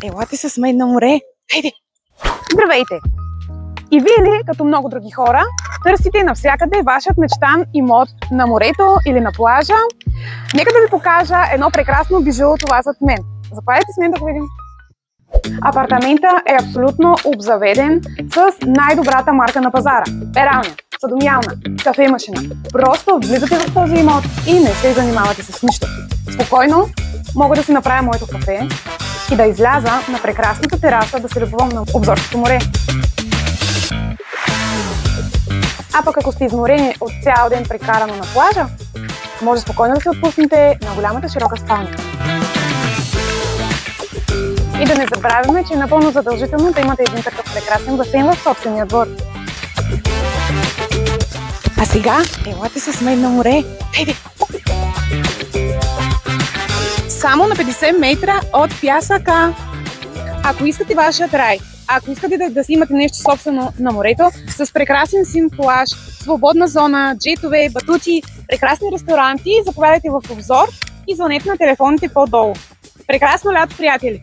Елате с мен на море. Хайде! Здравейте! И вие ли, като много други хора, търсите навсякъде вашият мечтан имот на морето или на плажа? Нека да ви покажа едно прекрасно бижу това зад мен. Заповядайте с мен да го видим. Апартамента е абсолютно обзаведен с най-добрата марка на пазара. Пералня, съдомиялна, кафе-машина. Просто влизате в този имот и не се занимавате с нищо. Спокойно мога да си направя моето кафе и да изляза на прекрасната тераса да се любовам на обзорското море. А пък ако сте изморени от цял ден прекарано на плажа, може спокойно да се отпуснете на голямата широка спалня. И да не забравяме, че е напълно задължително да имате един такъв прекрасен басейн в собствения двор. А сега елате с мен на море. Хайде! Само на 50 метра от пясъка. Ако искате вашият рай, ако искате да си имате нещо собствено на морето, с прекрасен син плаж, свободна зона, джетове, батути, прекрасни ресторанти, заповядайте в обзор и звънете на телефоните по-долу. Прекрасно лято, приятели!